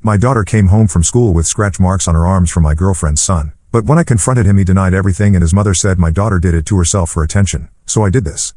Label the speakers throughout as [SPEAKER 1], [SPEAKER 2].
[SPEAKER 1] My daughter came home from school with scratch marks on her arms from my girlfriend's son, but when I confronted him he denied everything and his mother said my daughter did it to herself for attention, so I did this.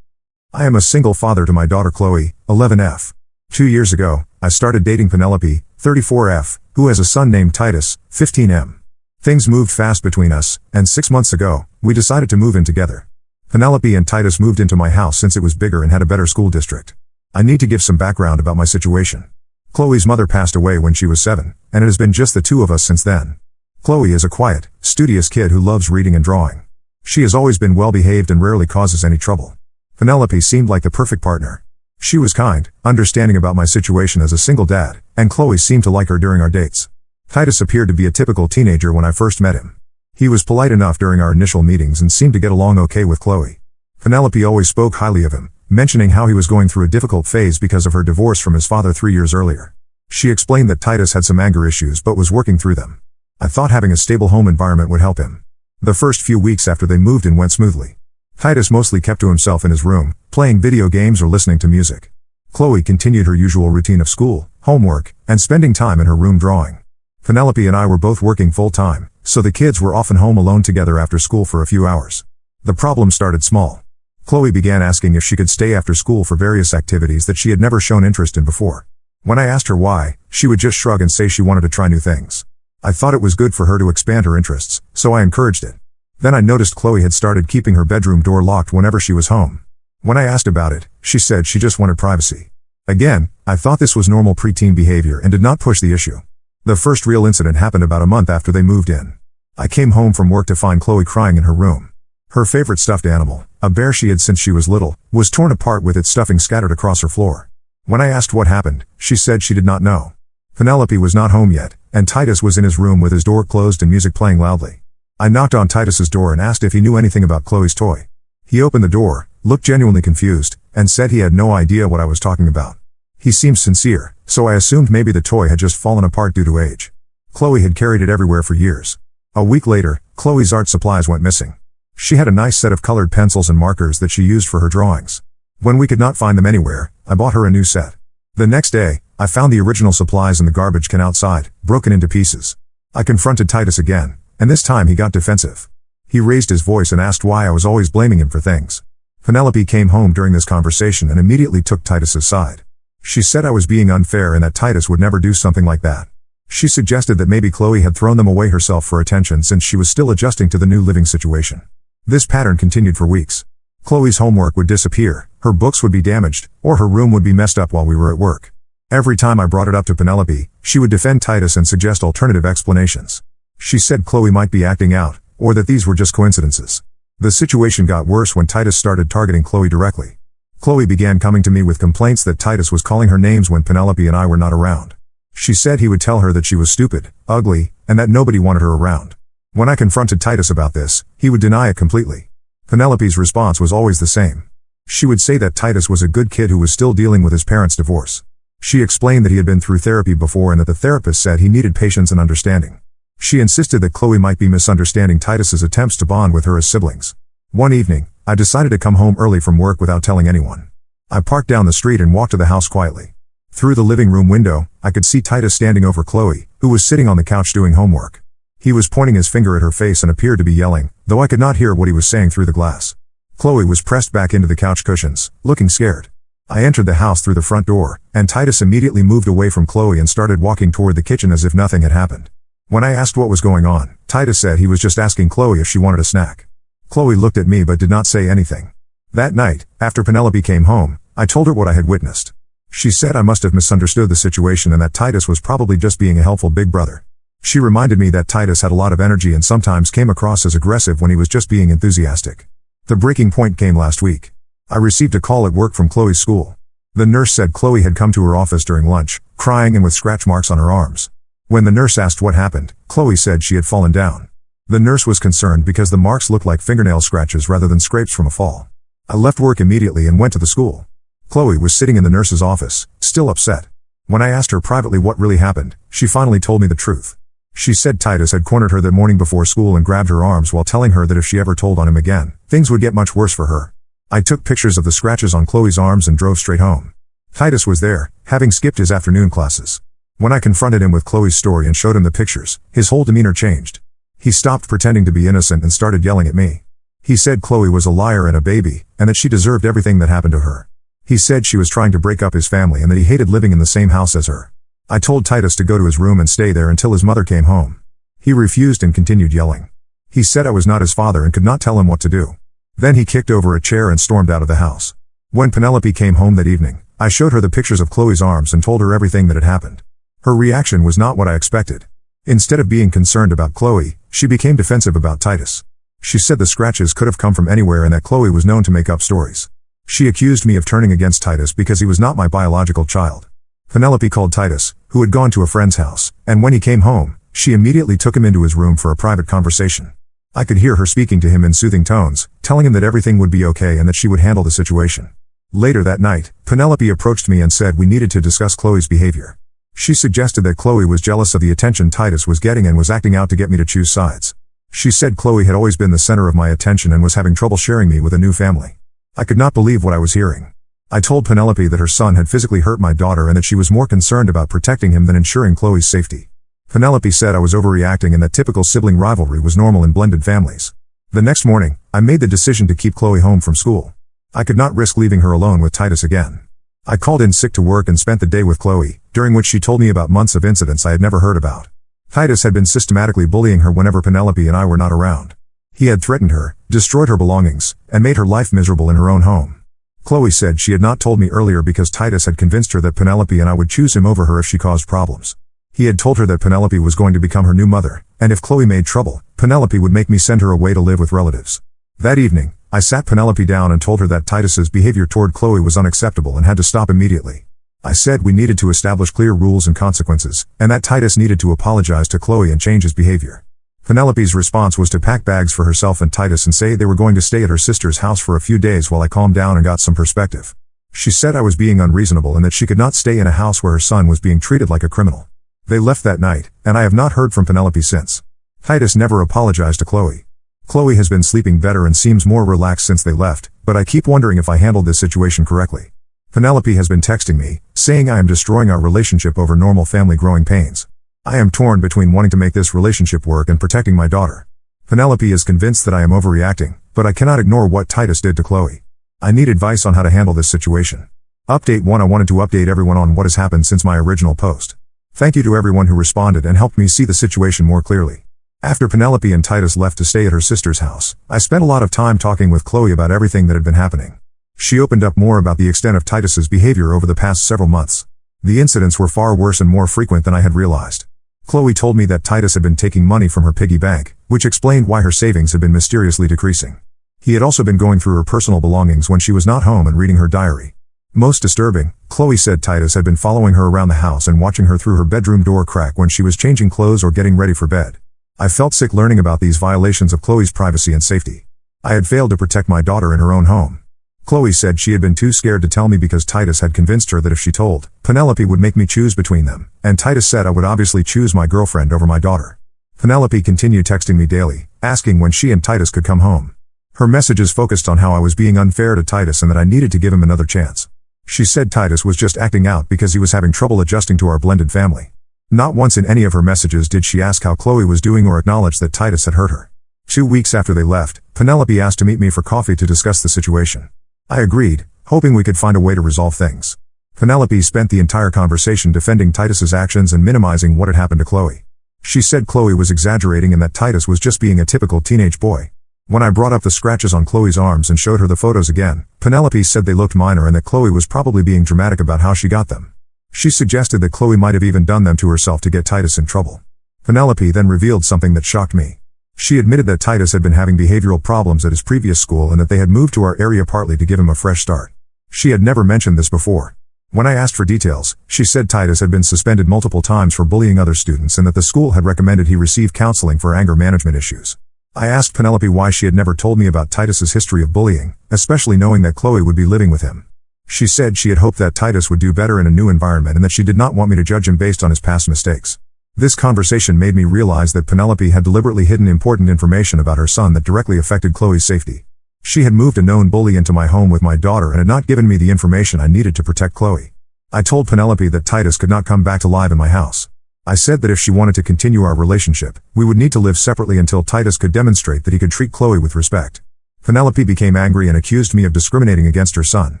[SPEAKER 1] I am a single father to my daughter Chloe, 11F. 2 years ago, I started dating Penelope, 34F, who has a son named Titus, 15M. Things moved fast between us, and 6 months ago, we decided to move in together. Penelope and Titus moved into my house since it was bigger and had a better school district. I need to give some background about my situation. Chloe's mother passed away when she was 7, and it has been just the two of us since then. Chloe is a quiet, studious kid who loves reading and drawing. She has always been well behaved and rarely causes any trouble. Penelope seemed like the perfect partner. She was kind, understanding about my situation as a single dad, and Chloe seemed to like her during our dates. Titus appeared to be a typical teenager when I first met him. He was polite enough during our initial meetings and seemed to get along okay with Chloe. Penelope always spoke highly of him, mentioning how he was going through a difficult phase because of her divorce from his father 3 years earlier. She explained that Titus had some anger issues but was working through them. I thought having a stable home environment would help him. The first few weeks after they moved in went smoothly. Titus mostly kept to himself in his room, playing video games or listening to music. Chloe continued her usual routine of school, homework, and spending time in her room drawing. Penelope and I were both working full-time, so the kids were often home alone together after school for a few hours. The problem started small. Chloe began asking if she could stay after school for various activities that she had never shown interest in before. When I asked her why, she would just shrug and say she wanted to try new things. I thought it was good for her to expand her interests, so I encouraged it. Then I noticed Chloe had started keeping her bedroom door locked whenever she was home. When I asked about it, she said she just wanted privacy. Again, I thought this was normal preteen behavior and did not push the issue. The first real incident happened about a month after they moved in. I came home from work to find Chloe crying in her room. Her favorite stuffed animal, a bear she had since she was little, was torn apart with its stuffing scattered across her floor. When I asked what happened, she said she did not know. Penelope was not home yet, and Titus was in his room with his door closed and music playing loudly. I knocked on Titus's door and asked if he knew anything about Chloe's toy. He opened the door, looked genuinely confused, and said he had no idea what I was talking about. He seemed sincere, so I assumed maybe the toy had just fallen apart due to age. Chloe had carried it everywhere for years. A week later, Chloe's art supplies went missing. She had a nice set of colored pencils and markers that she used for her drawings. When we could not find them anywhere, I bought her a new set. The next day, I found the original supplies in the garbage can outside, broken into pieces. I confronted Titus again, and this time he got defensive. He raised his voice and asked why I was always blaming him for things. Penelope came home during this conversation and immediately took Titus's side. She said I was being unfair and that Titus would never do something like that. She suggested that maybe Chloe had thrown them away herself for attention since she was still adjusting to the new living situation. This pattern continued for weeks. Chloe's homework would disappear, her books would be damaged, or her room would be messed up while we were at work. Every time I brought it up to Penelope, she would defend Titus and suggest alternative explanations. She said Chloe might be acting out, or that these were just coincidences. The situation got worse when Titus started targeting Chloe directly. Chloe began coming to me with complaints that Titus was calling her names when Penelope and I were not around. She said he would tell her that she was stupid, ugly, and that nobody wanted her around. When I confronted Titus about this, he would deny it completely. Penelope's response was always the same. She would say that Titus was a good kid who was still dealing with his parents' divorce. She explained that he had been through therapy before and that the therapist said he needed patience and understanding. She insisted that Chloe might be misunderstanding Titus's attempts to bond with her as siblings. One evening, I decided to come home early from work without telling anyone. I parked down the street and walked to the house quietly. Through the living room window, I could see Titus standing over Chloe, who was sitting on the couch doing homework. He was pointing his finger at her face and appeared to be yelling, though I could not hear what he was saying through the glass. Chloe was pressed back into the couch cushions, looking scared. I entered the house through the front door, and Titus immediately moved away from Chloe and started walking toward the kitchen as if nothing had happened. When I asked what was going on, Titus said he was just asking Chloe if she wanted a snack. Chloe looked at me but did not say anything. That night, after Penelope came home, I told her what I had witnessed. She said I must have misunderstood the situation and that Titus was probably just being a helpful big brother. She reminded me that Titus had a lot of energy and sometimes came across as aggressive when he was just being enthusiastic. The breaking point came last week. I received a call at work from Chloe's school. The nurse said Chloe had come to her office during lunch, crying and with scratch marks on her arms. When the nurse asked what happened, Chloe said she had fallen down. The nurse was concerned because the marks looked like fingernail scratches rather than scrapes from a fall. I left work immediately and went to the school. Chloe was sitting in the nurse's office, still upset. When I asked her privately what really happened, she finally told me the truth. She said Titus had cornered her that morning before school and grabbed her arms while telling her that if she ever told on him again, things would get much worse for her. I took pictures of the scratches on Chloe's arms and drove straight home. Titus was there, having skipped his afternoon classes. When I confronted him with Chloe's story and showed him the pictures, his whole demeanor changed. He stopped pretending to be innocent and started yelling at me. He said Chloe was a liar and a baby, and that she deserved everything that happened to her. He said she was trying to break up his family and that he hated living in the same house as her. I told Titus to go to his room and stay there until his mother came home. He refused and continued yelling. He said I was not his father and could not tell him what to do. Then he kicked over a chair and stormed out of the house. When Penelope came home that evening, I showed her the pictures of Chloe's arms and told her everything that had happened. Her reaction was not what I expected. Instead of being concerned about Chloe, she became defensive about Titus. She said the scratches could have come from anywhere and that Chloe was known to make up stories. She accused me of turning against Titus because he was not my biological child. Penelope called Titus, who had gone to a friend's house, and when he came home, she immediately took him into his room for a private conversation. I could hear her speaking to him in soothing tones, telling him that everything would be okay and that she would handle the situation. Later that night, Penelope approached me and said we needed to discuss Chloe's behavior. She suggested that Chloe was jealous of the attention Titus was getting and was acting out to get me to choose sides. She said Chloe had always been the center of my attention and was having trouble sharing me with a new family. I could not believe what I was hearing. I told Penelope that her son had physically hurt my daughter and that she was more concerned about protecting him than ensuring Chloe's safety. Penelope said I was overreacting and that typical sibling rivalry was normal in blended families. The next morning, I made the decision to keep Chloe home from school. I could not risk leaving her alone with Titus again. I called in sick to work and spent the day with Chloe, during which she told me about months of incidents I had never heard about. Titus had been systematically bullying her whenever Penelope and I were not around. He had threatened her, destroyed her belongings, and made her life miserable in her own home. Chloe said she had not told me earlier because Titus had convinced her that Penelope and I would choose him over her if she caused problems. He had told her that Penelope was going to become her new mother, and if Chloe made trouble, Penelope would make me send her away to live with relatives. That evening, I sat Penelope down and told her that Titus's behavior toward Chloe was unacceptable and had to stop immediately. I said we needed to establish clear rules and consequences, and that Titus needed to apologize to Chloe and change his behavior. Penelope's response was to pack bags for herself and Titus and say they were going to stay at her sister's house for a few days while I calmed down and got some perspective. She said I was being unreasonable and that she could not stay in a house where her son was being treated like a criminal. They left that night, and I have not heard from Penelope since. Titus never apologized to Chloe. Chloe has been sleeping better and seems more relaxed since they left, but I keep wondering if I handled this situation correctly. Penelope has been texting me, saying I am destroying our relationship over normal family growing pains. I am torn between wanting to make this relationship work and protecting my daughter. Penelope is convinced that I am overreacting, but I cannot ignore what Titus did to Chloe. I need advice on how to handle this situation. Update 1. I wanted to update everyone on what has happened since my original post. Thank you to everyone who responded and helped me see the situation more clearly. After Penelope and Titus left to stay at her sister's house, I spent a lot of time talking with Chloe about everything that had been happening. She opened up more about the extent of Titus's behavior over the past several months. The incidents were far worse and more frequent than I had realized. Chloe told me that Titus had been taking money from her piggy bank, which explained why her savings had been mysteriously decreasing. He had also been going through her personal belongings when she was not home and reading her diary. Most disturbing, Chloe said Titus had been following her around the house and watching her through her bedroom door crack when she was changing clothes or getting ready for bed. I felt sick learning about these violations of Chloe's privacy and safety. I had failed to protect my daughter in her own home. Chloe said she had been too scared to tell me because Titus had convinced her that if she told, Penelope would make me choose between them, and Titus said I would obviously choose my girlfriend over my daughter. Penelope continued texting me daily, asking when she and Titus could come home. Her messages focused on how I was being unfair to Titus and that I needed to give him another chance. She said Titus was just acting out because he was having trouble adjusting to our blended family. Not once in any of her messages did she ask how Chloe was doing or acknowledge that Titus had hurt her. 2 weeks after they left, Penelope asked to meet me for coffee to discuss the situation. I agreed, hoping we could find a way to resolve things. Penelope spent the entire conversation defending Titus's actions and minimizing what had happened to Chloe. She said Chloe was exaggerating and that Titus was just being a typical teenage boy. When I brought up the scratches on Chloe's arms and showed her the photos again, Penelope said they looked minor and that Chloe was probably being dramatic about how she got them. She suggested that Chloe might have even done them to herself to get Titus in trouble. Penelope then revealed something that shocked me. She admitted that Titus had been having behavioral problems at his previous school and that they had moved to our area partly to give him a fresh start. She had never mentioned this before. When I asked for details, she said Titus had been suspended multiple times for bullying other students and that the school had recommended he receive counseling for anger management issues. I asked Penelope why she had never told me about Titus's history of bullying, especially knowing that Chloe would be living with him. She said she had hoped that Titus would do better in a new environment and that she did not want me to judge him based on his past mistakes. This conversation made me realize that Penelope had deliberately hidden important information about her son that directly affected Chloe's safety. She had moved a known bully into my home with my daughter and had not given me the information I needed to protect Chloe. I told Penelope that Titus could not come back to live in my house. I said that if she wanted to continue our relationship, we would need to live separately until Titus could demonstrate that he could treat Chloe with respect. Penelope became angry and accused me of discriminating against her son.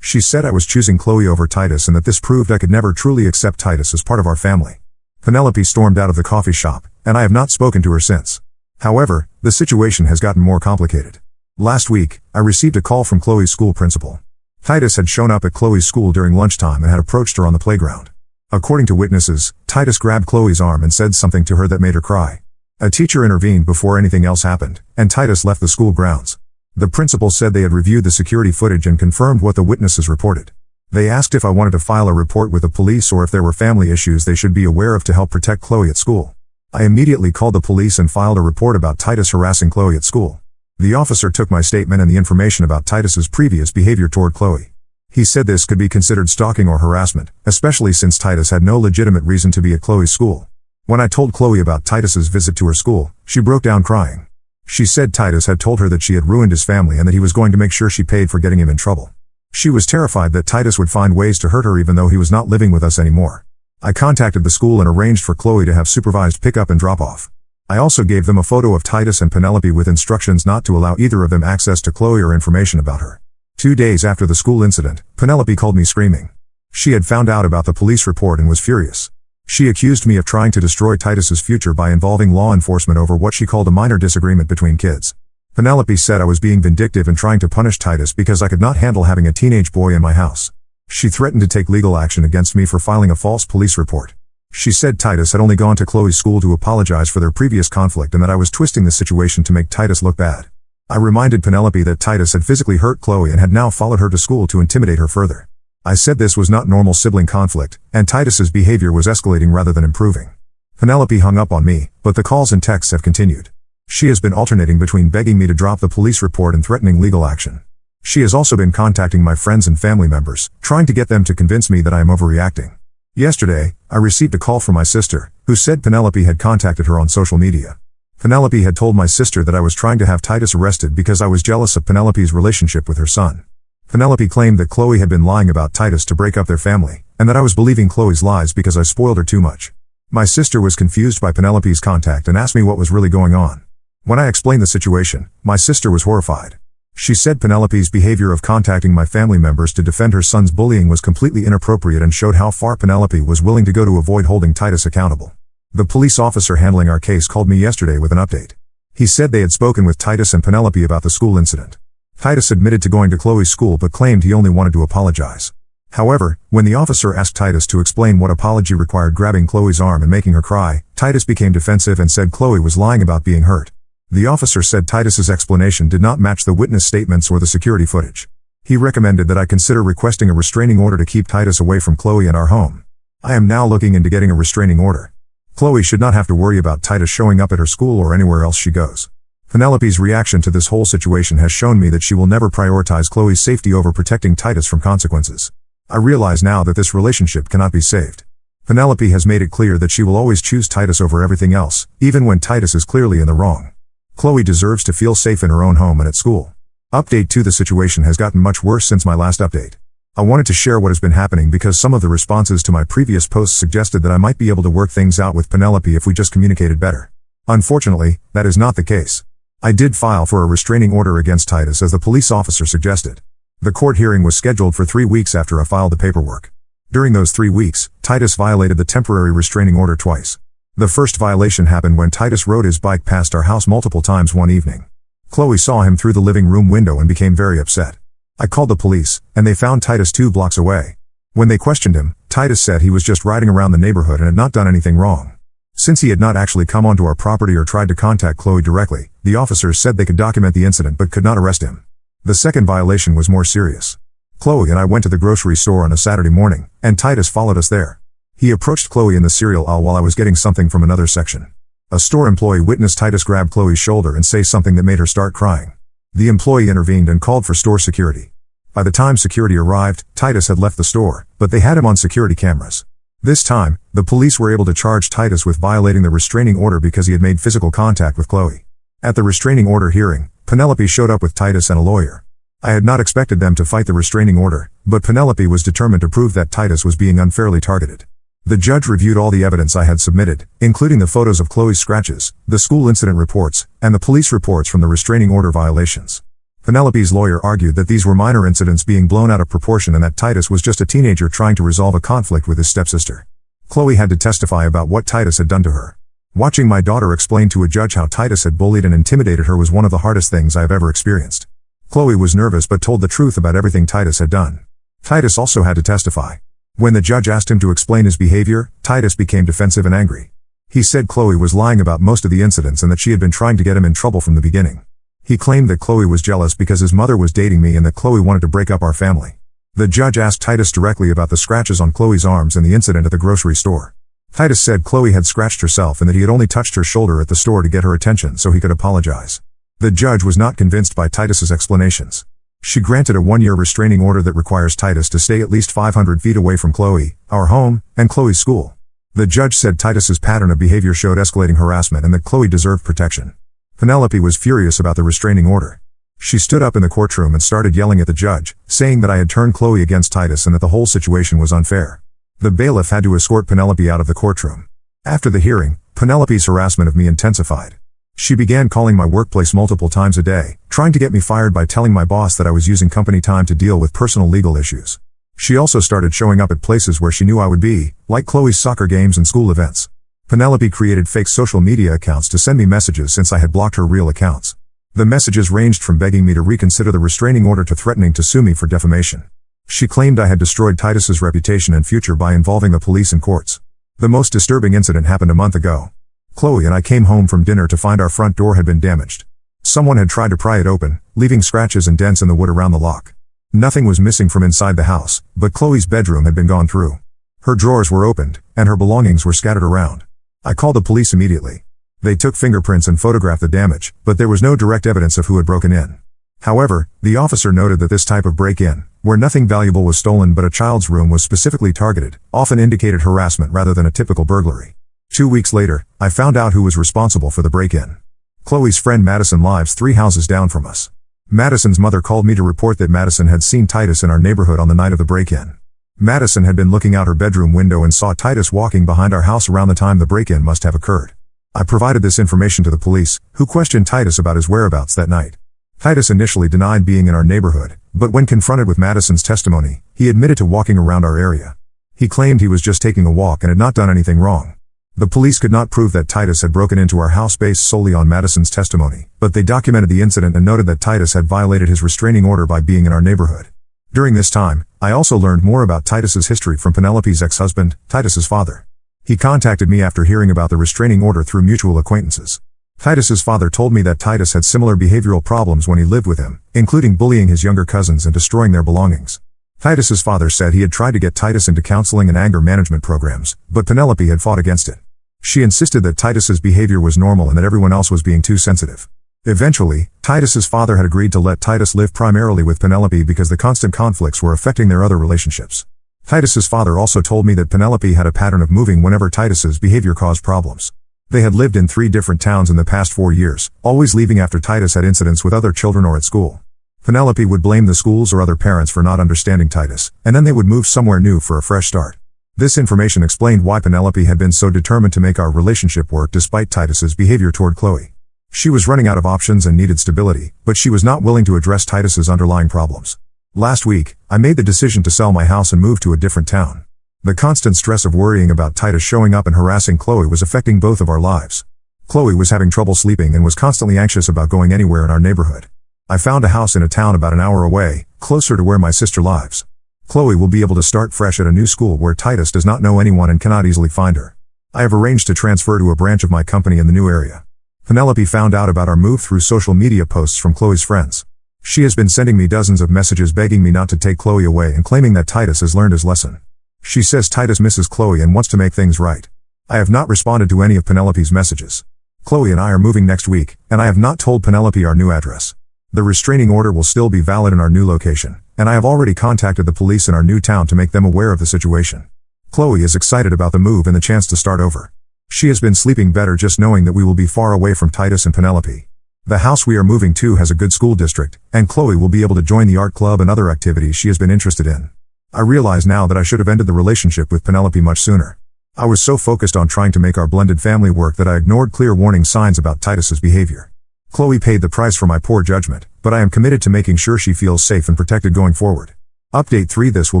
[SPEAKER 1] She said I was choosing Chloe over Titus and that this proved I could never truly accept Titus as part of our family. Penelope stormed out of the coffee shop, and I have not spoken to her since. However, the situation has gotten more complicated. Last week, I received a call from Chloe's school principal. Titus had shown up at Chloe's school during lunchtime and had approached her on the playground. According to witnesses, Titus grabbed Chloe's arm and said something to her that made her cry. A teacher intervened before anything else happened, and Titus left the school grounds. The principal said they had reviewed the security footage and confirmed what the witnesses reported. They asked if I wanted to file a report with the police or if there were family issues they should be aware of to help protect Chloe at school. I immediately called the police and filed a report about Titus harassing Chloe at school. The officer took my statement and the information about Titus's previous behavior toward Chloe. He said this could be considered stalking or harassment, especially since Titus had no legitimate reason to be at Chloe's school. When I told Chloe about Titus's visit to her school, she broke down crying. She said Titus had told her that she had ruined his family and that he was going to make sure she paid for getting him in trouble. She was terrified that Titus would find ways to hurt her even though he was not living with us anymore. I contacted the school and arranged for Chloe to have supervised pickup and drop-off. I also gave them a photo of Titus and Penelope with instructions not to allow either of them access to Chloe or information about her. 2 days after the school incident, Penelope called me screaming. She had found out about the police report and was furious. She accused me of trying to destroy Titus's future by involving law enforcement over what she called a minor disagreement between kids. Penelope said I was being vindictive and trying to punish Titus because I could not handle having a teenage boy in my house. She threatened to take legal action against me for filing a false police report. She said Titus had only gone to Chloe's school to apologize for their previous conflict and that I was twisting the situation to make Titus look bad. I reminded Penelope that Titus had physically hurt Chloe and had now followed her to school to intimidate her further. I said this was not normal sibling conflict, and Titus's behavior was escalating rather than improving. Penelope hung up on me, but the calls and texts have continued. She has been alternating between begging me to drop the police report and threatening legal action. She has also been contacting my friends and family members, trying to get them to convince me that I am overreacting. Yesterday, I received a call from my sister, who said Penelope had contacted her on social media. Penelope had told my sister that I was trying to have Titus arrested because I was jealous of Penelope's relationship with her son. Penelope claimed that Chloe had been lying about Titus to break up their family, and that I was believing Chloe's lies because I spoiled her too much. My sister was confused by Penelope's contact and asked me what was really going on. When I explained the situation, my sister was horrified. She said Penelope's behavior of contacting my family members to defend her son's bullying was completely inappropriate and showed how far Penelope was willing to go to avoid holding Titus accountable. The police officer handling our case called me yesterday with an update. He said they had spoken with Titus and Penelope about the school incident. Titus admitted to going to Chloe's school but claimed he only wanted to apologize. However, when the officer asked Titus to explain what apology required grabbing Chloe's arm and making her cry, Titus became defensive and said Chloe was lying about being hurt. The officer said Titus's explanation did not match the witness statements or the security footage. He recommended that I consider requesting a restraining order to keep Titus away from Chloe and our home. I am now looking into getting a restraining order. Chloe should not have to worry about Titus showing up at her school or anywhere else she goes. Penelope's reaction to this whole situation has shown me that she will never prioritize Chloe's safety over protecting Titus from consequences. I realize now that this relationship cannot be saved. Penelope has made it clear that she will always choose Titus over everything else, even when Titus is clearly in the wrong. Chloe deserves to feel safe in her own home and at school. Update 2: The situation has gotten much worse since my last update. I wanted to share what has been happening because some of the responses to my previous posts suggested that I might be able to work things out with Penelope if we just communicated better. Unfortunately, that is not the case. I did file for a restraining order against Titus as the police officer suggested. The court hearing was scheduled for 3 weeks after I filed the paperwork. During those 3 weeks, Titus violated the temporary restraining order twice. The first violation happened when Titus rode his bike past our house multiple times one evening. Chloe saw him through the living room window and became very upset. I called the police, and they found Titus 2 blocks away. When they questioned him, Titus said he was just riding around the neighborhood and had not done anything wrong. Since he had not actually come onto our property or tried to contact Chloe directly, the officers said they could document the incident but could not arrest him. The second violation was more serious. Chloe and I went to the grocery store on a Saturday morning, and Titus followed us there. He approached Chloe in the cereal aisle while I was getting something from another section. A store employee witnessed Titus grab Chloe's shoulder and say something that made her start crying. The employee intervened and called for store security. By the time security arrived, Titus had left the store, but they had him on security cameras. This time, the police were able to charge Titus with violating the restraining order because he had made physical contact with Chloe. At the restraining order hearing, Penelope showed up with Titus and a lawyer. I had not expected them to fight the restraining order, but Penelope was determined to prove that Titus was being unfairly targeted. The judge reviewed all the evidence I had submitted, including the photos of Chloe's scratches, the school incident reports, and the police reports from the restraining order violations. Penelope's lawyer argued that these were minor incidents being blown out of proportion and that Titus was just a teenager trying to resolve a conflict with his stepsister. Chloe had to testify about what Titus had done to her. Watching my daughter explain to a judge how Titus had bullied and intimidated her was one of the hardest things I have ever experienced. Chloe was nervous but told the truth about everything Titus had done. Titus also had to testify. When the judge asked him to explain his behavior, Titus became defensive and angry. He said Chloe was lying about most of the incidents and that she had been trying to get him in trouble from the beginning. He claimed that Chloe was jealous because his mother was dating me and that Chloe wanted to break up our family. The judge asked Titus directly about the scratches on Chloe's arms and the incident at the grocery store. Titus said Chloe had scratched herself and that he had only touched her shoulder at the store to get her attention so he could apologize. The judge was not convinced by Titus's explanations. She granted a 1-year restraining order that requires Titus to stay at least 500 feet away from Chloe, our home, and Chloe's school. The judge said Titus's pattern of behavior showed escalating harassment and that Chloe deserved protection. Penelope was furious about the restraining order. She stood up in the courtroom and started yelling at the judge, saying that I had turned Chloe against Titus and that the whole situation was unfair. The bailiff had to escort Penelope out of the courtroom. After the hearing, Penelope's harassment of me intensified. She began calling my workplace multiple times a day, trying to get me fired by telling my boss that I was using company time to deal with personal legal issues. She also started showing up at places where she knew I would be, like Chloe's soccer games and school events. Penelope created fake social media accounts to send me messages since I had blocked her real accounts. The messages ranged from begging me to reconsider the restraining order to threatening to sue me for defamation. She claimed I had destroyed Titus's reputation and future by involving the police and courts. The most disturbing incident happened a month ago. Chloe and I came home from dinner to find our front door had been damaged. Someone had tried to pry it open, leaving scratches and dents in the wood around the lock. Nothing was missing from inside the house, but Chloe's bedroom had been gone through. Her drawers were opened, and her belongings were scattered around. I called the police immediately. They took fingerprints and photographed the damage, but there was no direct evidence of who had broken in. However, the officer noted that this type of break-in, where nothing valuable was stolen but a child's room was specifically targeted, often indicated harassment rather than a typical burglary. 2 weeks later, I found out who was responsible for the break-in. Chloe's friend Madison lives 3 houses down from us. Madison's mother called me to report that Madison had seen Titus in our neighborhood on the night of the break-in. Madison had been looking out her bedroom window and saw Titus walking behind our house around the time the break-in must have occurred. I provided this information to the police, who questioned Titus about his whereabouts that night. Titus initially denied being in our neighborhood, but when confronted with Madison's testimony, he admitted to walking around our area. He claimed he was just taking a walk and had not done anything wrong. The police could not prove that Titus had broken into our house based solely on Madison's testimony, but they documented the incident and noted that Titus had violated his restraining order by being in our neighborhood. During this time, I also learned more about Titus's history from Penelope's ex-husband, Titus's father. He contacted me after hearing about the restraining order through mutual acquaintances. Titus's father told me that Titus had similar behavioral problems when he lived with him, including bullying his younger cousins and destroying their belongings. Titus's father said he had tried to get Titus into counseling and anger management programs, but Penelope had fought against it. She insisted that Titus's behavior was normal and that everyone else was being too sensitive. Eventually, Titus's father had agreed to let Titus live primarily with Penelope because the constant conflicts were affecting their other relationships. Titus's father also told me that Penelope had a pattern of moving whenever Titus's behavior caused problems. They had lived in 3 different towns in the past 4 years, always leaving after Titus had incidents with other children or at school. Penelope would blame the schools or other parents for not understanding Titus, and then they would move somewhere new for a fresh start. This information explained why Penelope had been so determined to make our relationship work despite Titus's behavior toward Chloe. She was running out of options and needed stability, but she was not willing to address Titus's underlying problems. Last week, I made the decision to sell my house and move to a different town. The constant stress of worrying about Titus showing up and harassing Chloe was affecting both of our lives. Chloe was having trouble sleeping and was constantly anxious about going anywhere in our neighborhood. I found a house in a town about an hour away, closer to where my sister lives. Chloe will be able to start fresh at a new school where Titus does not know anyone and cannot easily find her. I have arranged to transfer to a branch of my company in the new area. Penelope found out about our move through social media posts from Chloe's friends. She has been sending me dozens of messages begging me not to take Chloe away and claiming that Titus has learned his lesson. She says Titus misses Chloe and wants to make things right. I have not responded to any of Penelope's messages. Chloe and I are moving next week, and I have not told Penelope our new address. The restraining order will still be valid in our new location, and I have already contacted the police in our new town to make them aware of the situation. Chloe is excited about the move and the chance to start over. She has been sleeping better just knowing that we will be far away from Titus and Penelope. The house we are moving to has a good school district, and Chloe will be able to join the art club and other activities she has been interested in. I realize now that I should have ended the relationship with Penelope much sooner. I was so focused on trying to make our blended family work that I ignored clear warning signs about Titus's behavior. Chloe paid the price for my poor judgment, but I am committed to making sure she feels safe and protected going forward. Update 3: This will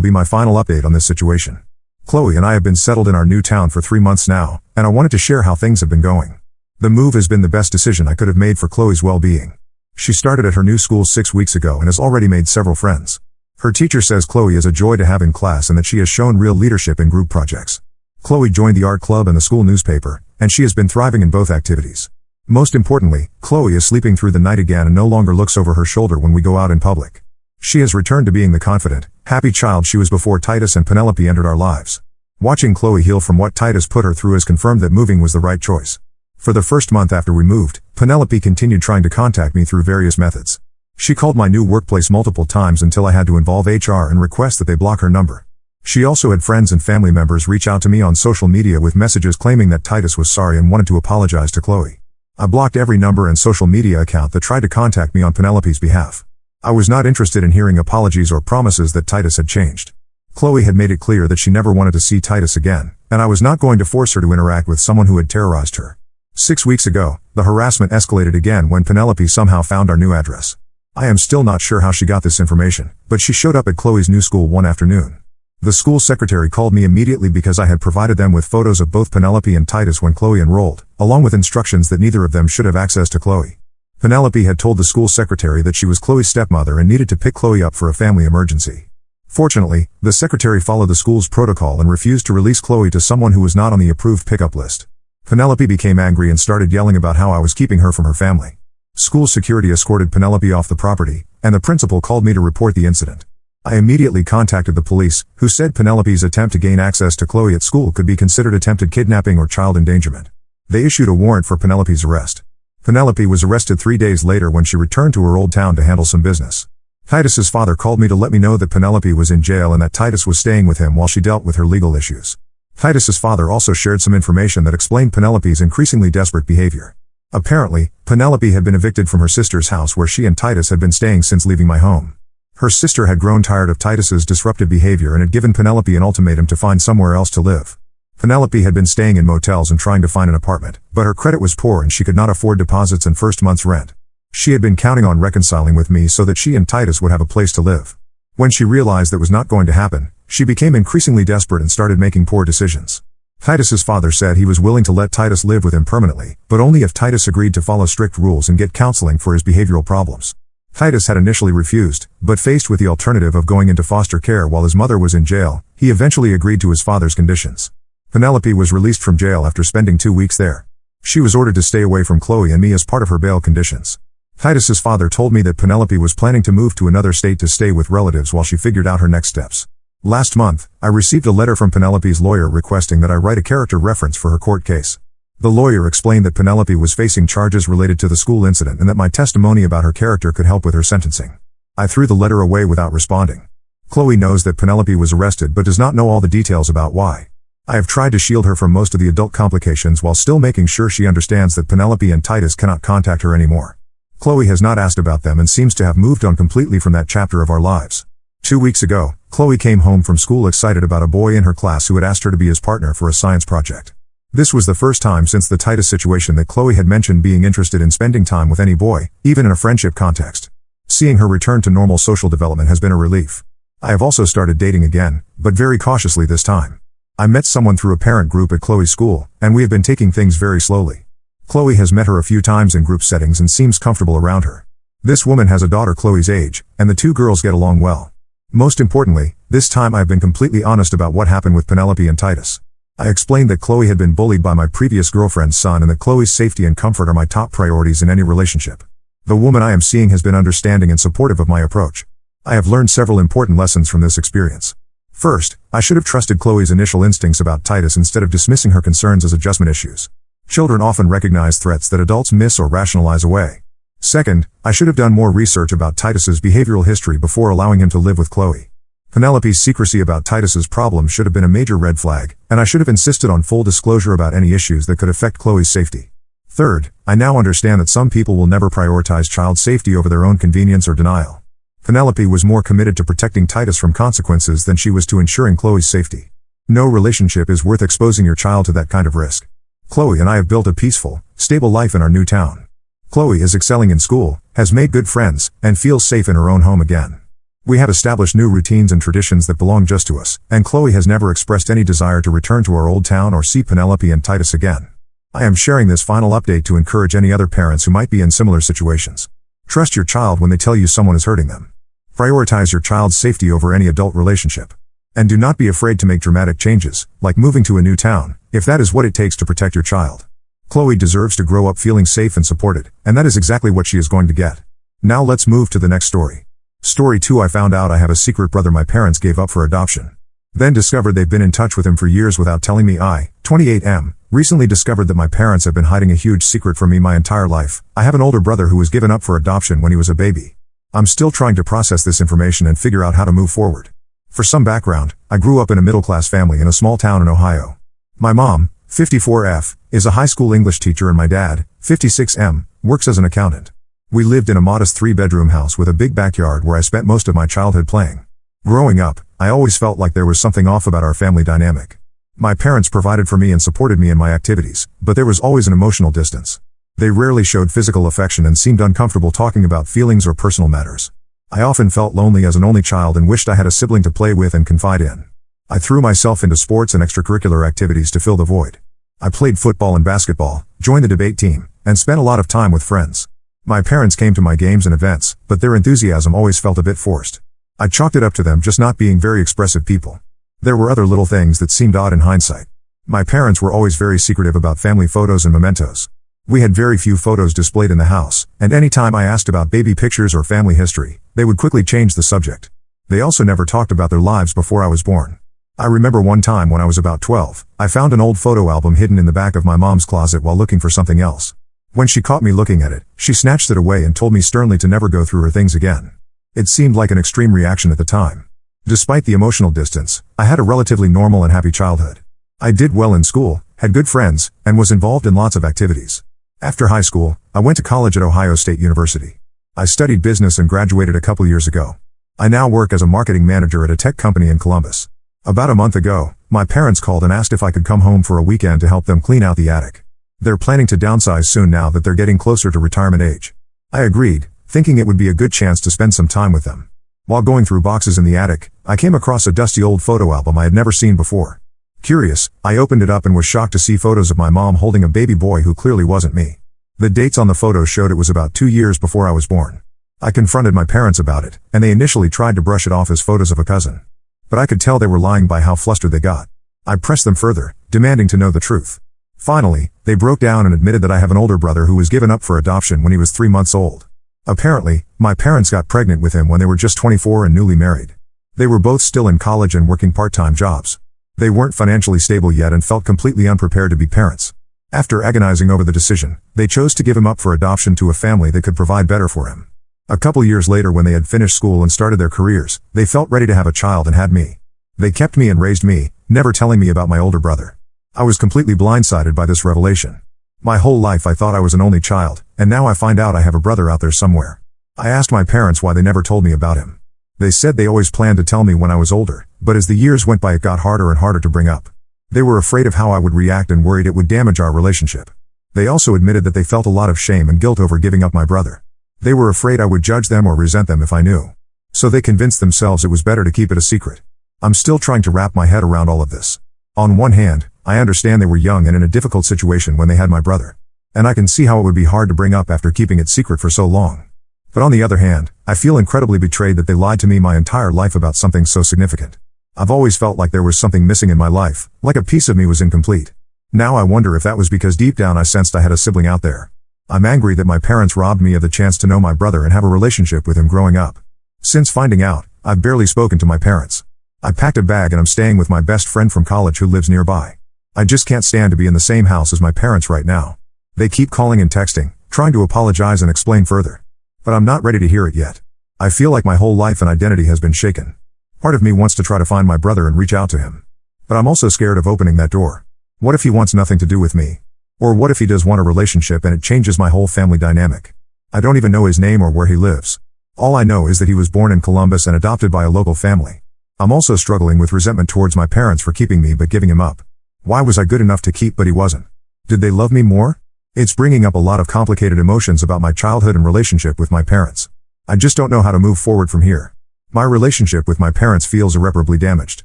[SPEAKER 1] be my final update on this situation. Chloe and I have been settled in our new town for 3 months now, and I wanted to share how things have been going. The move has been the best decision I could have made for Chloe's well-being. She started at her new school 6 weeks ago and has already made several friends. Her teacher says Chloe is a joy to have in class and that she has shown real leadership in group projects. Chloe joined the art club and the school newspaper, and she has been thriving in both activities. Most importantly, Chloe is sleeping through the night again and no longer looks over her shoulder when we go out in public. She has returned to being the confident, happy child she was before Titus and Penelope entered our lives. Watching Chloe heal from what Titus put her through has confirmed that moving was the right choice. For the first month after we moved, Penelope continued trying to contact me through various methods. She called my new workplace multiple times until I had to involve HR and request that they block her number. She also had friends and family members reach out to me on social media with messages claiming that Titus was sorry and wanted to apologize to Chloe. I blocked every number and social media account that tried to contact me on Penelope's behalf. I was not interested in hearing apologies or promises that Titus had changed. Chloe had made it clear that she never wanted to see Titus again, and I was not going to force her to interact with someone who had terrorized her. 6 weeks ago, the harassment escalated again when Penelope somehow found our new address. I am still not sure how she got this information, but she showed up at Chloe's new school one afternoon. The school secretary called me immediately because I had provided them with photos of both Penelope and Titus when Chloe enrolled, along with instructions that neither of them should have access to Chloe. Penelope had told the school secretary that she was Chloe's stepmother and needed to pick Chloe up for a family emergency. Fortunately, the secretary followed the school's protocol and refused to release Chloe to someone who was not on the approved pickup list. Penelope became angry and started yelling about how I was keeping her from her family. School security escorted Penelope off the property, and the principal called me to report the incident. I immediately contacted the police, who said Penelope's attempt to gain access to Chloe at school could be considered attempted kidnapping or child endangerment. They issued a warrant for Penelope's arrest. Penelope was arrested 3 days later when she returned to her old town to handle some business. Titus's father called me to let me know that Penelope was in jail and that Titus was staying with him while she dealt with her legal issues. Titus's father also shared some information that explained Penelope's increasingly desperate behavior. Apparently, Penelope had been evicted from her sister's house where she and Titus had been staying since leaving my home. Her sister had grown tired of Titus's disruptive behavior and had given Penelope an ultimatum to find somewhere else to live. Penelope had been staying in motels and trying to find an apartment, but her credit was poor and she could not afford deposits and first month's rent. She had been counting on reconciling with me so that she and Titus would have a place to live. When she realized that was not going to happen, she became increasingly desperate and started making poor decisions. Titus's father said he was willing to let Titus live with him permanently, but only if Titus agreed to follow strict rules and get counseling for his behavioral problems. Titus had initially refused, but faced with the alternative of going into foster care while his mother was in jail, he eventually agreed to his father's conditions. Penelope was released from jail after spending 2 weeks there. She was ordered to stay away from Chloe and me as part of her bail conditions. Titus's father told me that Penelope was planning to move to another state to stay with relatives while she figured out her next steps. Last month, I received a letter from Penelope's lawyer requesting that I write a character reference for her court case. The lawyer explained that Penelope was facing charges related to the school incident and that my testimony about her character could help with her sentencing. I threw the letter away without responding. Chloe knows that Penelope was arrested but does not know all the details about why. I have tried to shield her from most of the adult complications while still making sure she understands that Penelope and Titus cannot contact her anymore. Chloe has not asked about them and seems to have moved on completely from that chapter of our lives. 2 weeks ago, Chloe came home from school excited about a boy in her class who had asked her to be his partner for a science project. This was the first time since the Titus situation that Chloe had mentioned being interested in spending time with any boy, even in a friendship context. Seeing her return to normal social development has been a relief. I have also started dating again, but very cautiously this time. I met someone through a parent group at Chloe's school, and we have been taking things very slowly. Chloe has met her a few times in group settings and seems comfortable around her. This woman has a daughter Chloe's age, and the two girls get along well. Most importantly, this time I have been completely honest about what happened with Penelope and Titus. I explained that Chloe had been bullied by my previous girlfriend's son and that Chloe's safety and comfort are my top priorities in any relationship. The woman I am seeing has been understanding and supportive of my approach. I have learned several important lessons from this experience. First, I should have trusted Chloe's initial instincts about Titus instead of dismissing her concerns as adjustment issues. Children often recognize threats that adults miss or rationalize away. Second, I should have done more research about Titus's behavioral history before allowing him to live with Chloe. Penelope's secrecy about Titus's problems should have been a major red flag, and I should have insisted on full disclosure about any issues that could affect Chloe's safety. Third, I now understand that some people will never prioritize child safety over their own convenience or denial. Penelope was more committed to protecting Titus from consequences than she was to ensuring Chloe's safety. No relationship is worth exposing your child to that kind of risk. Chloe and I have built a peaceful, stable life in our new town. Chloe is excelling in school, has made good friends, and feels safe in her own home again. We have established new routines and traditions that belong just to us, and Chloe has never expressed any desire to return to our old town or see Penelope and Titus again. I am sharing this final update to encourage any other parents who might be in similar situations. Trust your child when they tell you someone is hurting them. Prioritize your child's safety over any adult relationship. And do not be afraid to make dramatic changes, like moving to a new town, if that is what it takes to protect your child. Chloe deserves to grow up feeling safe and supported, and that is exactly what she is going to get. Now let's move to the next story. Story 2. I found out I have a secret brother my parents gave up for adoption. Then discovered they've been in touch with him for years without telling me. I, 28M, recently discovered that my parents have been hiding a huge secret from me my entire life. I have an older brother who was given up for adoption when he was a baby. I'm still trying to process this information and figure out how to move forward. For some background, I grew up in a middle-class family in a small town in Ohio. My mom, 54F, is a high school English teacher and my dad, 56M, works as an accountant. We lived in a modest 3-bedroom house with a big backyard where I spent most of my childhood playing. Growing up, I always felt like there was something off about our family dynamic. My parents provided for me and supported me in my activities, but there was always an emotional distance. They rarely showed physical affection and seemed uncomfortable talking about feelings or personal matters. I often felt lonely as an only child and wished I had a sibling to play with and confide in. I threw myself into sports and extracurricular activities to fill the void. I played football and basketball, joined the debate team, and spent a lot of time with friends. My parents came to my games and events, but their enthusiasm always felt a bit forced. I chalked it up to them just not being very expressive people. There were other little things that seemed odd in hindsight. My parents were always very secretive about family photos and mementos. We had very few photos displayed in the house, and any time I asked about baby pictures or family history, they would quickly change the subject. They also never talked about their lives before I was born. I remember one time when I was about 12, I found an old photo album hidden in the back of my mom's closet while looking for something else. When she caught me looking at it, she snatched it away and told me sternly to never go through her things again. It seemed like an extreme reaction at the time. Despite the emotional distance, I had a relatively normal and happy childhood. I did well in school, had good friends, and was involved in lots of activities. After high school, I went to college at Ohio State University. I studied business and graduated a couple years ago. I now work as a marketing manager at a tech company in Columbus. About a month ago, my parents called and asked if I could come home for a weekend to help them clean out the attic. They're planning to downsize soon now that they're getting closer to retirement age. I agreed, thinking it would be a good chance to spend some time with them. While going through boxes in the attic, I came across a dusty old photo album I had never seen before. Curious, I opened it up and was shocked to see photos of my mom holding a baby boy who clearly wasn't me. The dates on the photo showed it was about 2 years before I was born. I confronted my parents about it, and they initially tried to brush it off as photos of a cousin. But I could tell they were lying by how flustered they got. I pressed them further, demanding to know the truth. Finally, they broke down and admitted that I have an older brother who was given up for adoption when he was 3 months old. Apparently, my parents got pregnant with him when they were just 24 and newly married. They were both still in college and working part-time jobs. They weren't financially stable yet and felt completely unprepared to be parents. After agonizing over the decision, they chose to give him up for adoption to a family that could provide better for him. A couple years later, when they had finished school and started their careers, they felt ready to have a child and had me. They kept me and raised me, never telling me about my older brother. I was completely blindsided by this revelation. My whole life I thought I was an only child, and now I find out I have a brother out there somewhere. I asked my parents why they never told me about him. They said they always planned to tell me when I was older, but as the years went by it got harder and harder to bring up. They were afraid of how I would react and worried it would damage our relationship. They also admitted that they felt a lot of shame and guilt over giving up my brother. They were afraid I would judge them or resent them if I knew. So they convinced themselves it was better to keep it a secret. I'm still trying to wrap my head around all of this. On one hand, I understand they were young and in a difficult situation when they had my brother. And I can see how it would be hard to bring up after keeping it secret for so long. But on the other hand, I feel incredibly betrayed that they lied to me my entire life about something so significant. I've always felt like there was something missing in my life, like a piece of me was incomplete. Now I wonder if that was because deep down I sensed I had a sibling out there. I'm angry that my parents robbed me of the chance to know my brother and have a relationship with him growing up. Since finding out, I've barely spoken to my parents. I packed a bag and I'm staying with my best friend from college who lives nearby. I just can't stand to be in the same house as my parents right now. They keep calling and texting, trying to apologize and explain further. But I'm not ready to hear it yet. I feel like my whole life and identity has been shaken. Part of me wants to try to find my brother and reach out to him. But I'm also scared of opening that door. What if he wants nothing to do with me? Or what if he does want a relationship and it changes my whole family dynamic? I don't even know his name or where he lives. All I know is that he was born in Columbus and adopted by a local family. I'm also struggling with resentment towards my parents for keeping me but giving him up. Why was I good enough to keep but he wasn't? Did they love me more? It's bringing up a lot of complicated emotions about my childhood and relationship with my parents. I just don't know how to move forward from here. My relationship with my parents feels irreparably damaged.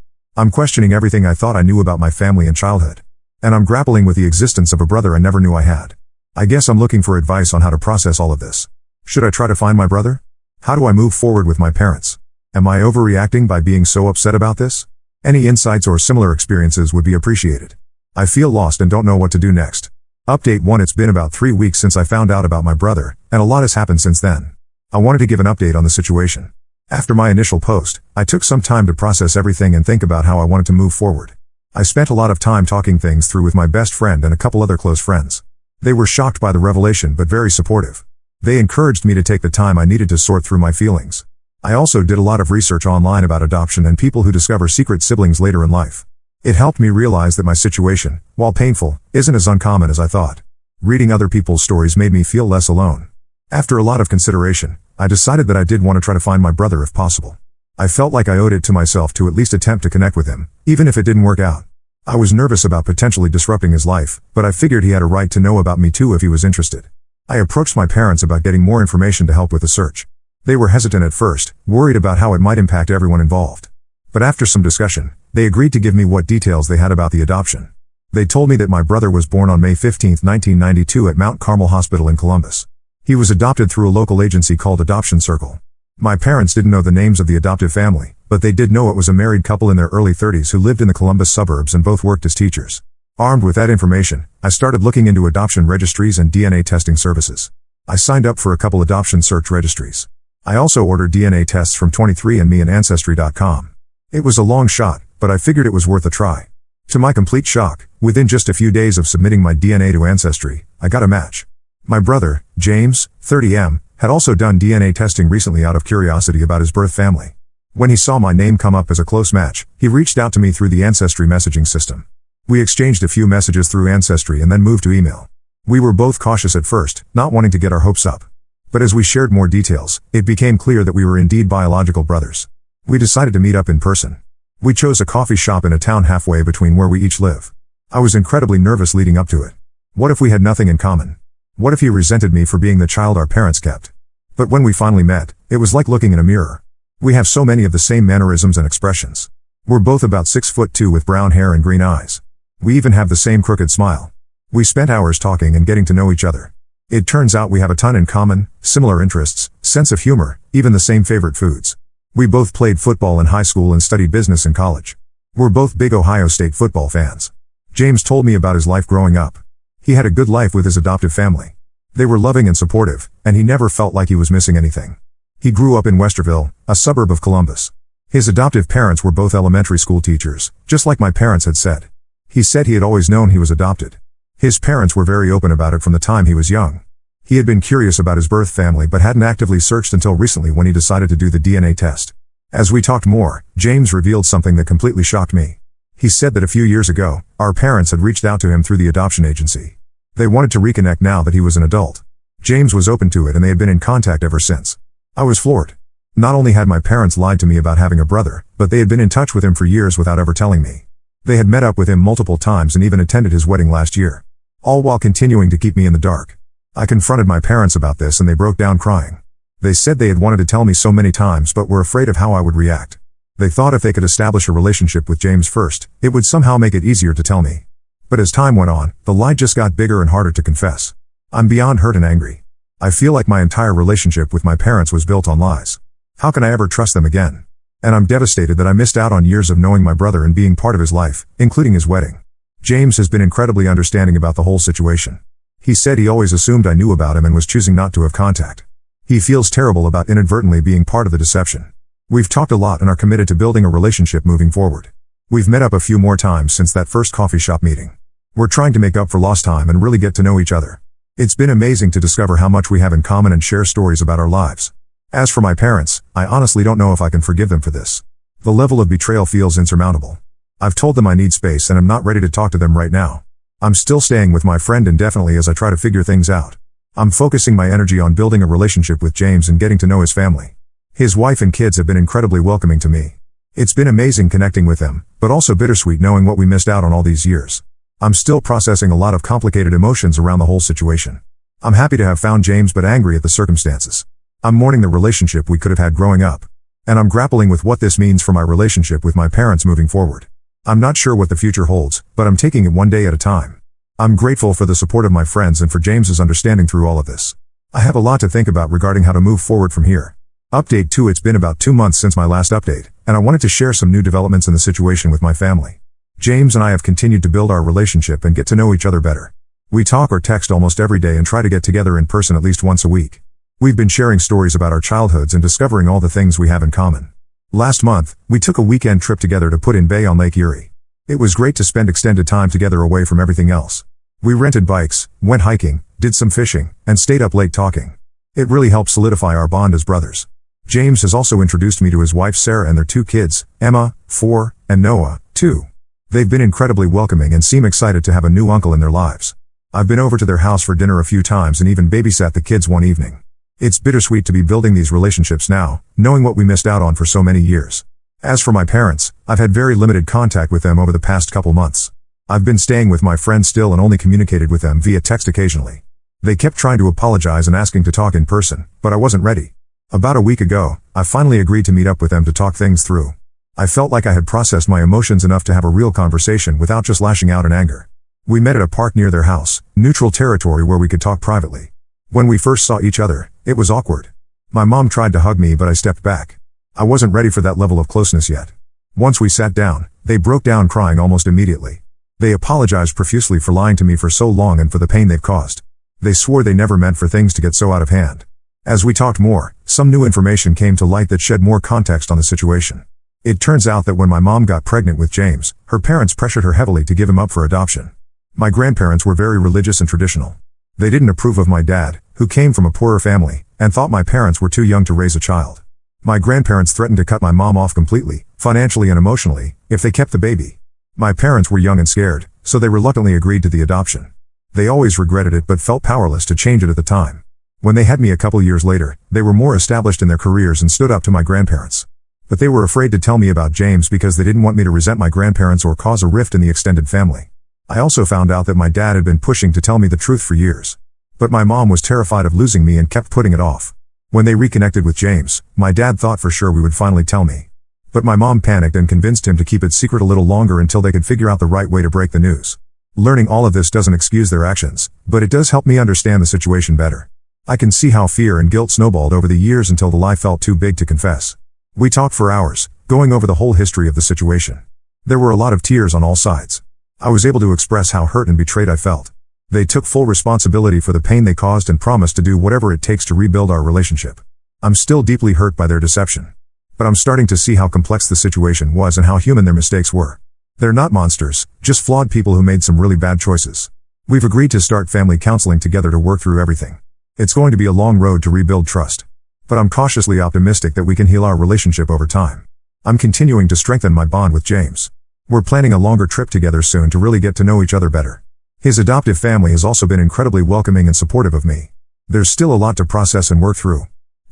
[SPEAKER 1] I'm questioning everything I thought I knew about my family and childhood. And I'm grappling with the existence of a brother I never knew I had. I guess I'm looking for advice on how to process all of this. Should I try to find my brother? How do I move forward with my parents? Am I overreacting by being so upset about this? Any insights or similar experiences would be appreciated. I feel lost and don't know what to do next. Update 1. It's been about 3 weeks since I found out about my brother, and a lot has happened since then. I wanted to give an update on the situation. After my initial post, I took some time to process everything and think about how I wanted to move forward. I spent a lot of time talking things through with my best friend and a couple other close friends. They were shocked by the revelation but very supportive. They encouraged me to take the time I needed to sort through my feelings. I also did a lot of research online about adoption and people who discover secret siblings later in life. It helped me realize that my situation, while painful, isn't as uncommon as I thought. Reading other people's stories made me feel less alone. After a lot of consideration, I decided that I did want to try to find my brother if possible. I felt like I owed it to myself to at least attempt to connect with him, even if it didn't work out. I was nervous about potentially disrupting his life, but I figured he had a right to know about me too if he was interested. I approached my parents about getting more information to help with the search. They were hesitant at first, worried about how it might impact everyone involved. But after some discussion, they agreed to give me what details they had about the adoption. They told me that my brother was born on May 15, 1992 at Mount Carmel Hospital in Columbus. He was adopted through a local agency called Adoption Circle. My parents didn't know the names of the adoptive family, but they did know it was a married couple in their early 30s who lived in the Columbus suburbs and both worked as teachers. Armed with that information, I started looking into adoption registries and DNA testing services. I signed up for a couple adoption search registries. I also ordered DNA tests from 23andMe and Ancestry.com. It was a long shot, but I figured it was worth a try. To my complete shock, within just a few days of submitting my DNA to Ancestry, I got a match. My brother, James, 30M, had also done DNA testing recently out of curiosity about his birth family. When he saw my name come up as a close match, he reached out to me through the Ancestry messaging system. We exchanged a few messages through Ancestry and then moved to email. We were both cautious at first, not wanting to get our hopes up. But as we shared more details, it became clear that we were indeed biological brothers. We decided to meet up in person. We chose a coffee shop in a town halfway between where we each live. I was incredibly nervous leading up to it. What if we had nothing in common? What if he resented me for being the child our parents kept? But when we finally met, it was like looking in a mirror. We have so many of the same mannerisms and expressions. We're both about 6'2" with brown hair and green eyes. We even have the same crooked smile. We spent hours talking and getting to know each other. It turns out we have a ton in common, similar interests, sense of humor, even the same favorite foods. We both played football in high school and studied business in college. We're both big Ohio State football fans. James told me about his life growing up. He had a good life with his adoptive family. They were loving and supportive, and he never felt like he was missing anything. He grew up in Westerville, a suburb of Columbus. His adoptive parents were both elementary school teachers, just like my parents had said. He said he had always known he was adopted. His parents were very open about it from the time he was young. He had been curious about his birth family but hadn't actively searched until recently when he decided to do the DNA test. As we talked more, James revealed something that completely shocked me. He said that a few years ago, our parents had reached out to him through the adoption agency. They wanted to reconnect now that he was an adult. James was open to it and they had been in contact ever since. I was floored. Not only had my parents lied to me about having a brother, but they had been in touch with him for years without ever telling me. They had met up with him multiple times and even attended his wedding last year. All while continuing to keep me in the dark. I confronted my parents about this and they broke down crying. They said they had wanted to tell me so many times but were afraid of how I would react. They thought if they could establish a relationship with James first, it would somehow make it easier to tell me. But as time went on, the lie just got bigger and harder to confess. I'm beyond hurt and angry. I feel like my entire relationship with my parents was built on lies. How can I ever trust them again? And I'm devastated that I missed out on years of knowing my brother and being part of his life, including his wedding. James has been incredibly understanding about the whole situation. He said he always assumed I knew about him and was choosing not to have contact. He feels terrible about inadvertently being part of the deception. We've talked a lot and are committed to building a relationship moving forward. We've met up a few more times since that first coffee shop meeting. We're trying to make up for lost time and really get to know each other. It's been amazing to discover how much we have in common and share stories about our lives. As for my parents, I honestly don't know if I can forgive them for this. The level of betrayal feels insurmountable. I've told them I need space and I'm not ready to talk to them right now. I'm still staying with my friend indefinitely as I try to figure things out. I'm focusing my energy on building a relationship with James and getting to know his family. His wife and kids have been incredibly welcoming to me. It's been amazing connecting with them, but also bittersweet knowing what we missed out on all these years. I'm still processing a lot of complicated emotions around the whole situation. I'm happy to have found James but angry at the circumstances. I'm mourning the relationship we could have had growing up. And I'm grappling with what this means for my relationship with my parents moving forward. I'm not sure what the future holds, but I'm taking it one day at a time. I'm grateful for the support of my friends and for James's understanding through all of this. I have a lot to think about regarding how to move forward from here. Update 2. It's been about 2 months since my last update, and I wanted to share some new developments in the situation with my family. James and I have continued to build our relationship and get to know each other better. We talk or text almost every day and try to get together in person at least once a week. We've been sharing stories about our childhoods and discovering all the things we have in common. Last month, we took a weekend trip together to Put-in-Bay on Lake Erie. It was great to spend extended time together away from everything else. We rented bikes, went hiking, did some fishing, and stayed up late talking. It really helped solidify our bond as brothers. James has also introduced me to his wife Sarah and their 2 kids, Emma, 4, and Noah, 2. They've been incredibly welcoming and seem excited to have a new uncle in their lives. I've been over to their house for dinner a few times and even babysat the kids one evening. It's bittersweet to be building these relationships now, knowing what we missed out on for so many years. As for my parents, I've had very limited contact with them over the past couple months. I've been staying with my friends still and only communicated with them via text occasionally. They kept trying to apologize and asking to talk in person, but I wasn't ready. About a week ago, I finally agreed to meet up with them to talk things through. I felt like I had processed my emotions enough to have a real conversation without just lashing out in anger. We met at a park near their house, neutral territory where we could talk privately. When we first saw each other, it was awkward. My mom tried to hug me but I stepped back. I wasn't ready for that level of closeness yet. Once we sat down, they broke down crying almost immediately. They apologized profusely for lying to me for so long and for the pain they've caused. They swore they never meant for things to get so out of hand. As we talked more, some new information came to light that shed more context on the situation. It turns out that when my mom got pregnant with James, her parents pressured her heavily to give him up for adoption. My grandparents were very religious and traditional. They didn't approve of my dad, who came from a poorer family, and thought my parents were too young to raise a child. My grandparents threatened to cut my mom off completely, financially and emotionally, if they kept the baby. My parents were young and scared, so they reluctantly agreed to the adoption. They always regretted it but felt powerless to change it at the time. When they had me a couple years later, they were more established in their careers and stood up to my grandparents. But they were afraid to tell me about James because they didn't want me to resent my grandparents or cause a rift in the extended family. I also found out that my dad had been pushing to tell me the truth for years. But my mom was terrified of losing me and kept putting it off. When they reconnected with James, my dad thought for sure we would finally tell me. But my mom panicked and convinced him to keep it secret a little longer until they could figure out the right way to break the news. Learning all of this doesn't excuse their actions, but it does help me understand the situation better. I can see how fear and guilt snowballed over the years until the lie felt too big to confess. We talked for hours, going over the whole history of the situation. There were a lot of tears on all sides. I was able to express how hurt and betrayed I felt. They took full responsibility for the pain they caused and promised to do whatever it takes to rebuild our relationship. I'm still deeply hurt by their deception. But I'm starting to see how complex the situation was and how human their mistakes were. They're not monsters, just flawed people who made some really bad choices. We've agreed to start family counseling together to work through everything. It's going to be a long road to rebuild trust. But I'm cautiously optimistic that we can heal our relationship over time. I'm continuing to strengthen my bond with James. We're planning a longer trip together soon to really get to know each other better. His adoptive family has also been incredibly welcoming and supportive of me. There's still a lot to process and work through.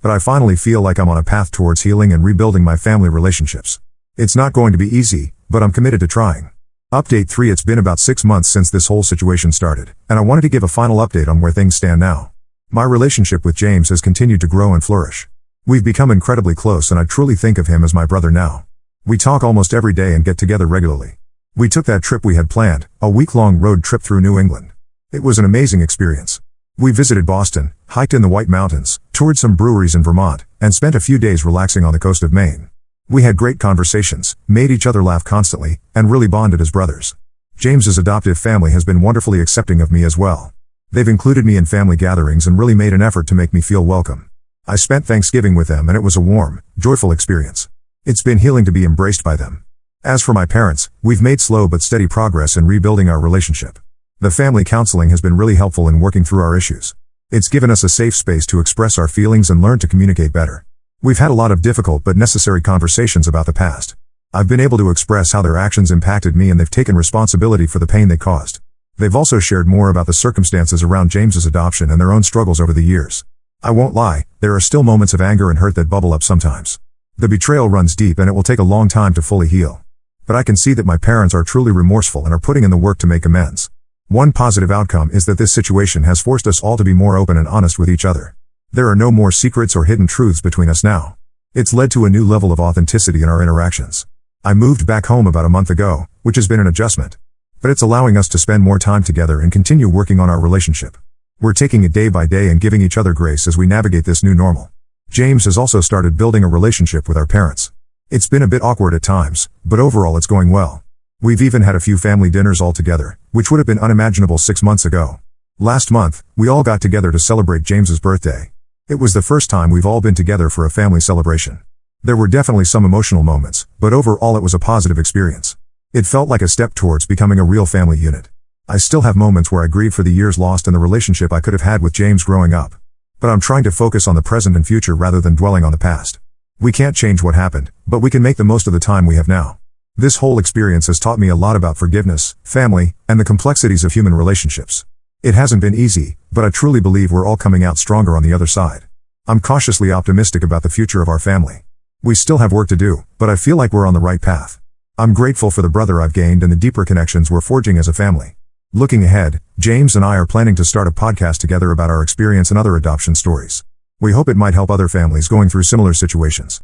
[SPEAKER 1] But I finally feel like I'm on a path towards healing and rebuilding my family relationships. It's not going to be easy, but I'm committed to trying. Update 3. It's been about 6 months since this whole situation started, and I wanted to give a final update on where things stand now. My relationship with James has continued to grow and flourish. We've become incredibly close and I truly think of him as my brother now. We talk almost every day and get together regularly. We took that trip we had planned, a week-long road trip through New England. It was an amazing experience. We visited Boston, hiked in the White Mountains, toured some breweries in Vermont, and spent a few days relaxing on the coast of Maine. We had great conversations, made each other laugh constantly, and really bonded as brothers. James's adoptive family has been wonderfully accepting of me as well. They've included me in family gatherings and really made an effort to make me feel welcome. I spent Thanksgiving with them and it was a warm, joyful experience. It's been healing to be embraced by them. As for my parents, we've made slow but steady progress in rebuilding our relationship. The family counseling has been really helpful in working through our issues. It's given us a safe space to express our feelings and learn to communicate better. We've had a lot of difficult but necessary conversations about the past. I've been able to express how their actions impacted me and they've taken responsibility for the pain they caused. They've also shared more about the circumstances around James's adoption and their own struggles over the years. I won't lie, there are still moments of anger and hurt that bubble up sometimes. The betrayal runs deep and it will take a long time to fully heal. But I can see that my parents are truly remorseful and are putting in the work to make amends. One positive outcome is that this situation has forced us all to be more open and honest with each other. There are no more secrets or hidden truths between us now. It's led to a new level of authenticity in our interactions. I moved back home about a month ago, which has been an adjustment. But it's allowing us to spend more time together and continue working on our relationship. We're taking it day by day and giving each other grace as we navigate this new normal. James has also started building a relationship with our parents. It's been a bit awkward at times, but overall it's going well. We've even had a few family dinners all together, which would have been unimaginable 6 months ago. Last month, we all got together to celebrate James's birthday. It was the first time we've all been together for a family celebration. There were definitely some emotional moments, but overall it was a positive experience. It felt like a step towards becoming a real family unit. I still have moments where I grieve for the years lost in the relationship I could have had with James growing up. But I'm trying to focus on the present and future rather than dwelling on the past. We can't change what happened, but we can make the most of the time we have now. This whole experience has taught me a lot about forgiveness, family, and the complexities of human relationships. It hasn't been easy, but I truly believe we're all coming out stronger on the other side. I'm cautiously optimistic about the future of our family. We still have work to do, but I feel like we're on the right path. I'm grateful for the brother I've gained and the deeper connections we're forging as a family. Looking ahead, James and I are planning to start a podcast together about our experience and other adoption stories. We hope it might help other families going through similar situations.